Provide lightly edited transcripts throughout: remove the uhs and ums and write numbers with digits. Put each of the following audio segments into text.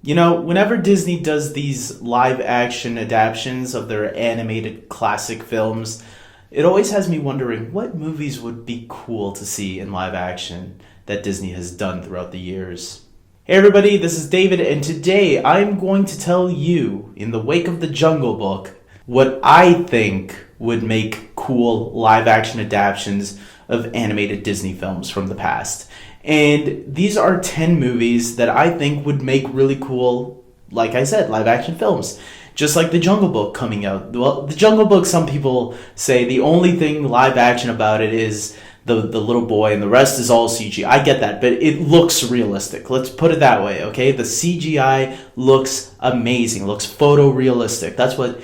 Whenever Disney does these live action adaptations of their animated classic films, it always has me wondering what movies would be cool to see in live action that Disney has done throughout the years. Hey everybody, this is David, and today I'm going to tell you, in the wake of the Jungle Book, what I think would make cool live action adaptations of animated Disney films from the past. And these are 10 movies that I think would make really cool, like I said, live action films. Just like the Jungle Book coming out. Well, the Jungle Book, some people say the only thing live action about it is the little boy and the rest is all CG. I get that, but it looks realistic. Let's put it that way, okay? The CGI looks amazing, looks photorealistic. That's what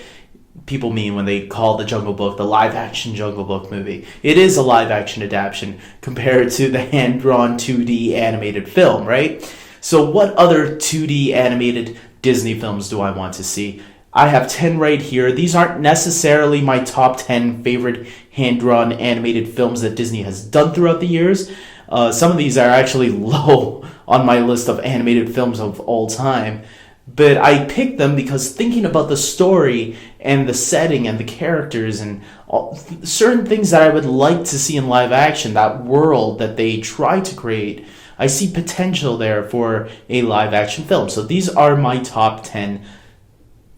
people mean when they call the Jungle Book the live action Jungle Book movie. It is a live action adaptation compared to the hand-drawn 2D animated film, right? So what other 2D animated Disney films do I want to see? I have 10 right here. These aren't necessarily my top 10 favorite hand-drawn animated films that Disney has done throughout the years. Some of these are actually low on my list of animated films of all time. But I picked them because thinking about the story and the setting and the characters and certain things that I would like to see in live action, that world that they try to create, I see potential there for a live action film. So these are my top 10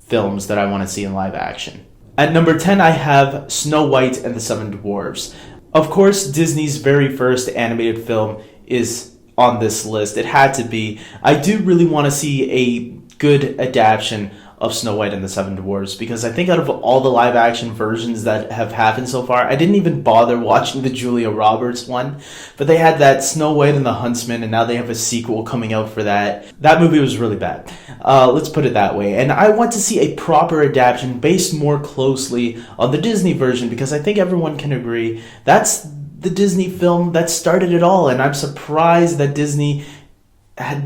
films that I want to see in live action. At number 10, I have Snow White and the Seven Dwarfs. Of course, Disney's very first animated film is on this list. It had to be. I do really want to see a good adaptation of Snow White and the Seven Dwarfs because I think out of all the live action versions that have happened so far, I didn't even bother watching the Julia Roberts one, but they had that Snow White and the Huntsman, and now they have a sequel coming out for that. That movie was really bad. Let's put it that way. And I want to see a proper adaptation based more closely on the Disney version because I think everyone can agree that's the Disney film that started it all, and I'm surprised that Disney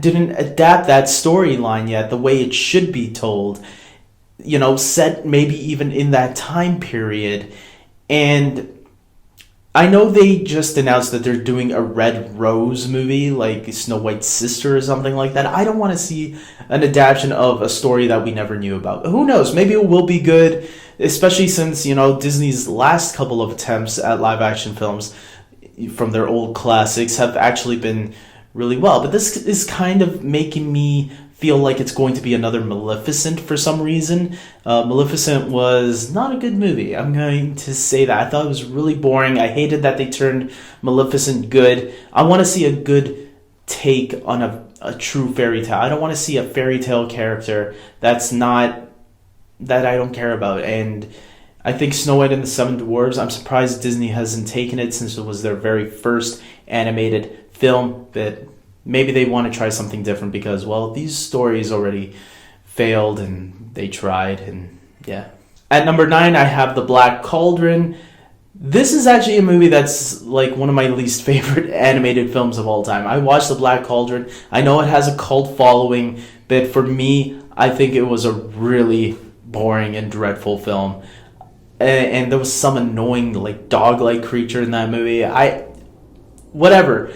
didn't adapt that storyline yet the way it should be told, set maybe even in that time period. And I know they just announced that they're doing a Red Rose movie, like Snow White's sister or something like that. I don't want to see an adaptation of a story that we never knew about. Who knows? Maybe it will be good, especially since, Disney's last couple of attempts at live action films from their old classics have actually been really well. But this is kind of making me feel like it's going to be another Maleficent for some reason. Maleficent was not a good movie. I'm going to say that. I thought it was really boring. I hated that they turned Maleficent good. I want to see a good take on a true fairy tale. I don't want to see a fairy tale character that I don't care about. And I think Snow White and the Seven Dwarfs, I'm surprised Disney hasn't taken it since it was their very first animated film, but maybe they want to try something different because, well, these stories already failed and they tried, and yeah. At number 9, I have The Black Cauldron. This is actually a movie that's like one of my least favorite animated films of all time. I watched The Black Cauldron. I know it has a cult following, but for me, I think it was a really boring and dreadful film. And there was some annoying, dog-like creature in that movie. Whatever.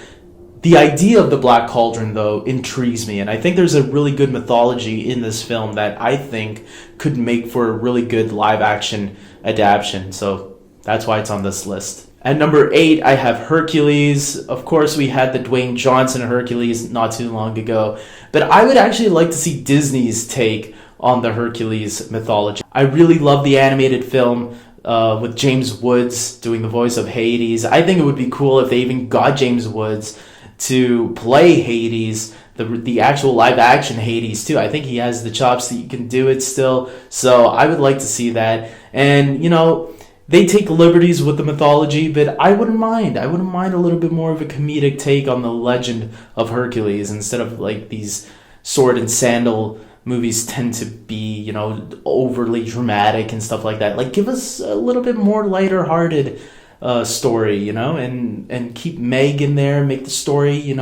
The idea of the Black Cauldron, though, intrigues me, and I think there's a really good mythology in this film that I think could make for a really good live-action adaptation, so that's why it's on this list. At number 8, I have Hercules. Of course, we had the Dwayne Johnson Hercules not too long ago, but I would actually like to see Disney's take on the Hercules mythology. I really love the animated film with James Woods doing the voice of Hades. I think it would be cool if they even got James Woods to play Hades, the actual live action Hades too. I think he has the chops that you can do it still. So I would like to see that. And they take liberties with the mythology, but I wouldn't mind. I wouldn't mind a little bit more of a comedic take on the legend of Hercules instead of these sword and sandal movies tend to be, overly dramatic and stuff like that. Give us a little bit more lighter-hearted story, and keep Meg in there, make the story,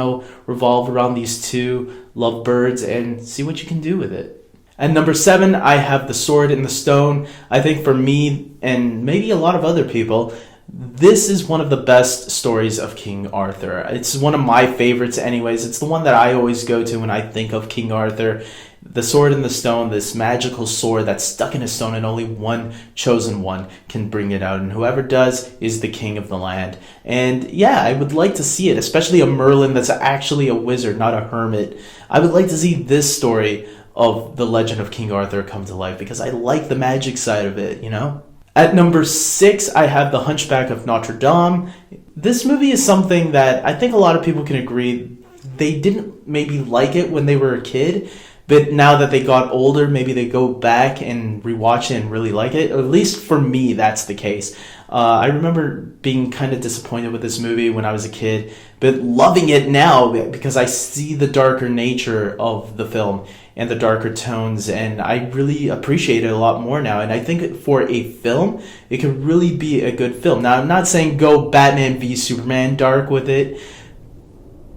revolve around these two lovebirds and see what you can do with it. At number 7, I have The Sword in the Stone. I think for me, and maybe a lot of other people, This is one of the best stories of King Arthur. It's one of my favorites anyways. It's the one that I always go to when I think of King Arthur. The Sword in the Stone, this magical sword that's stuck in a stone, and only one chosen one can bring it out. And whoever does is the king of the land. And yeah, I would like to see it, especially a Merlin that's actually a wizard, not a hermit. I would like to see this story of the legend of King Arthur come to life because I like the magic side of it, you know? At number 6, I have The Hunchback of Notre Dame. This movie is something that I think a lot of people can agree they didn't maybe like it when they were a kid, but now that they got older, maybe they go back and rewatch it and really like it. At least for me, that's the case. I remember being kind of disappointed with this movie when I was a kid, but loving it now because I see the darker nature of the film and the darker tones, and I really appreciate it a lot more now. And I think for a film, it could really be a good film. Now, I'm not saying go Batman v Superman dark with it,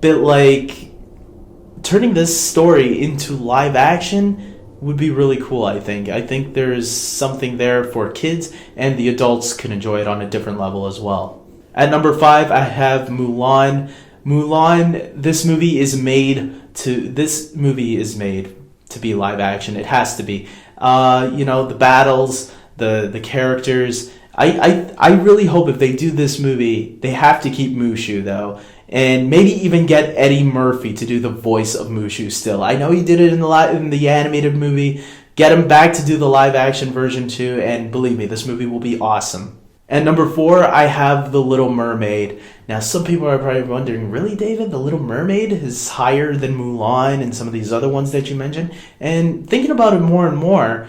but like turning this story into live action would be really cool, I think. I think there's something there for kids, and the adults can enjoy it on a different level as well. At number 5, I have Mulan. Mulan, this movie is made to be live action. It has to be. The battles, the characters. I really hope if they do this movie, they have to keep Mushu though. And maybe even get Eddie Murphy to do the voice of Mushu still. I know he did it in the animated movie. Get him back to do the live action version too, and believe me, this movie will be awesome. At number 4, I have The Little Mermaid. Now, some people are probably wondering, really, David? The Little Mermaid is higher than Mulan and some of these other ones that you mentioned? And thinking about it more and more,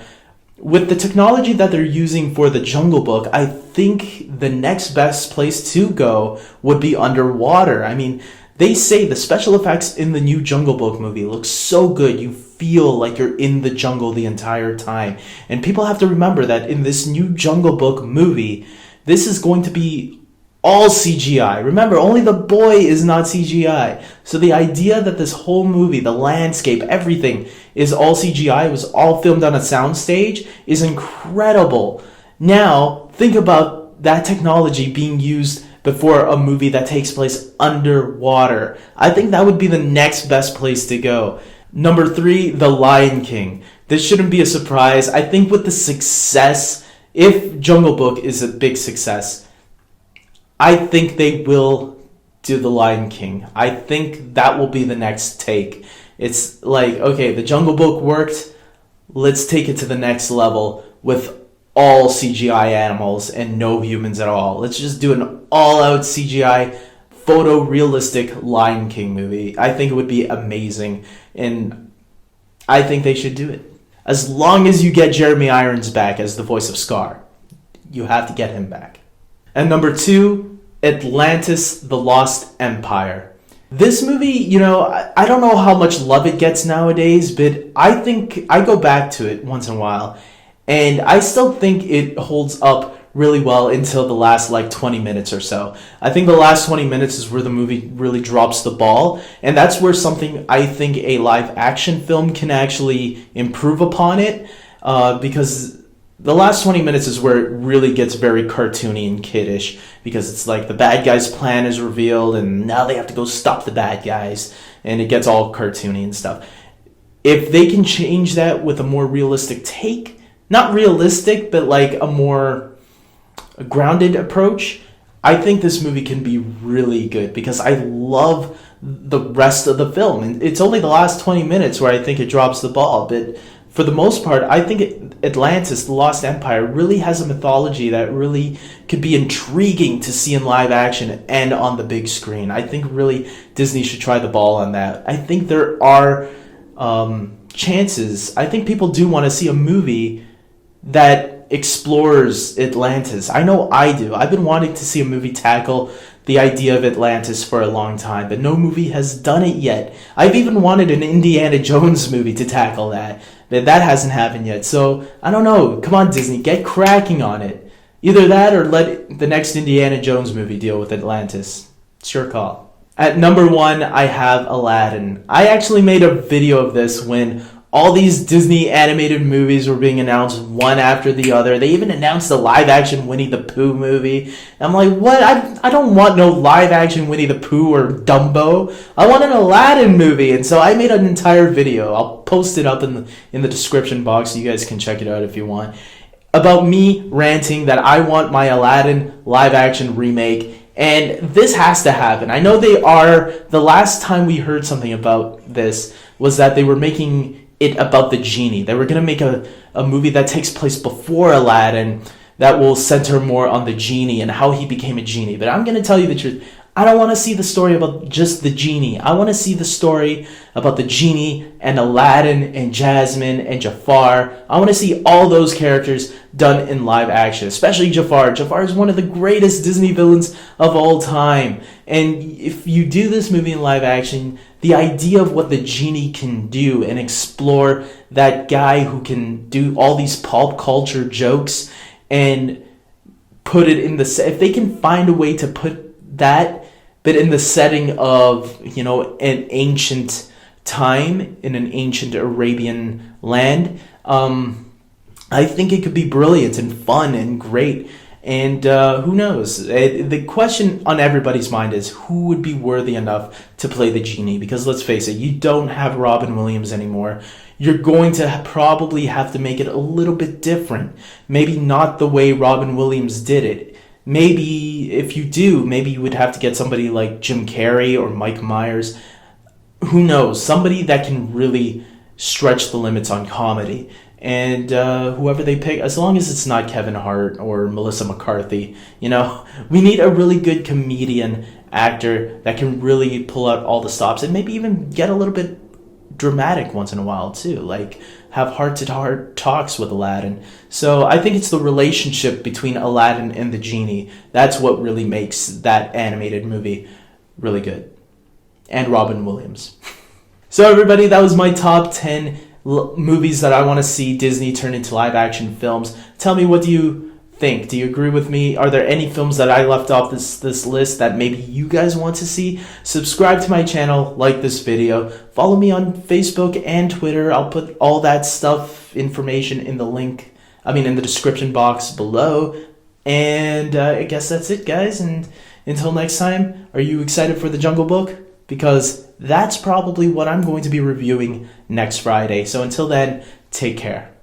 with the technology that they're using for the Jungle Book, I think the next best place to go would be underwater. I mean, they say the special effects in the new Jungle Book movie look so good. You feel like you're in the jungle the entire time. And people have to remember that in this new Jungle Book movie, this is going to be all CGI. Remember, only the boy is not CGI. So the idea that this whole movie, the landscape, everything is all CGI, was all filmed on a soundstage, is incredible. Now, think about that technology being used before a movie that takes place underwater. I think that would be the next best place to go. Number 3, The Lion King. This shouldn't be a surprise. I think with the success, if Jungle Book is a big success, I think they will do The Lion King. I think that will be the next take. It's like, okay, the Jungle Book worked. Let's take it to the next level with all CGI animals and no humans at all. Let's just do an all-out CGI, photorealistic Lion King movie. I think it would be amazing, and I think they should do it. As long as you get Jeremy Irons back as the voice of Scar. You have to get him back. And number 2, Atlantis, The Lost Empire. This movie, I don't know how much love it gets nowadays, but I think I go back to it once in a while, and I still think it holds up really well until the last 20 minutes or so. I think the last 20 minutes is where the movie really drops the ball, and that's where something I think a live action film can actually improve upon it, because the last 20 minutes is where it really gets very cartoony and kiddish, because it's like the bad guy's plan is revealed and now they have to go stop the bad guys, and it gets all cartoony and stuff. If they can change that with a more realistic take, not realistic, but a more grounded approach, I think this movie can be really good, because I love the rest of the film. And it's only the last 20 minutes where I think it drops the ball, but for the most part, I think Atlantis, The Lost Empire, really has a mythology that really could be intriguing to see in live action and on the big screen. I think really Disney should try the ball on that. I think there are chances. I think people do want to see a movie that explores Atlantis. I know I do. I've been wanting to see a movie tackle the idea of Atlantis for a long time, but no movie has done it yet. I've even wanted an Indiana Jones movie to tackle that, but that hasn't happened yet. So, I don't know. Come on, Disney, get cracking on it. Either that or let the next Indiana Jones movie deal with Atlantis. It's your call. At number 1, I have Aladdin. I actually made a video of this when all these Disney animated movies were being announced one after the other. They even announced a live-action Winnie the Pooh movie. I'm like, what? I don't want no live-action Winnie the Pooh or Dumbo. I want an Aladdin movie. And so I made an entire video. I'll post it up in the description box so you guys can check it out if you want. About me ranting that I want my Aladdin live-action remake. And this has to happen. I know they are. The last time we heard something about this was that they were making it about the genie. They were going to make a movie that takes place before Aladdin that will center more on the genie and how he became a genie. But I'm going to tell you the truth. I don't want to see the story about just the genie. I want to see the story about the genie and Aladdin and Jasmine and Jafar. I want to see all those characters done in live action, especially Jafar. Jafar is one of the greatest Disney villains of all time. And if you do this movie in live action, the idea of what the genie can do and explore that guy who can do all these pop culture jokes and put it in if they can find a way to put that but in the setting of, an ancient time in an ancient Arabian land, I think it could be brilliant and fun and great. And who knows? The question on everybody's mind is who would be worthy enough to play the genie? Because let's face it, you don't have Robin Williams anymore. You're going to probably have to make it a little bit different. Maybe not the way Robin Williams did it. Maybe if you do, maybe you would have to get somebody like Jim Carrey or Mike Myers. Who knows? Somebody that can really stretch the limits on comedy. And whoever they pick, as long as it's not Kevin Hart or Melissa McCarthy, we need a really good comedian actor that can really pull out all the stops and maybe even get a little bit dramatic once in a while too, like have heart-to-heart talks with Aladdin. So I think it's the relationship between Aladdin and the genie. That's what really makes that animated movie really good. And Robin Williams. So everybody, that was my top 10 movies that I want to see Disney turn into live-action films. Tell me, what do you think? Do you agree with me? Are there any films that I left off this list that maybe you guys want to see? Subscribe to my channel, like this video, follow me on Facebook and Twitter. I'll put all that information in the description box below. And I guess that's it, guys. And until next time, are you excited for The Jungle Book? Because that's probably what I'm going to be reviewing next Friday. So until then, take care.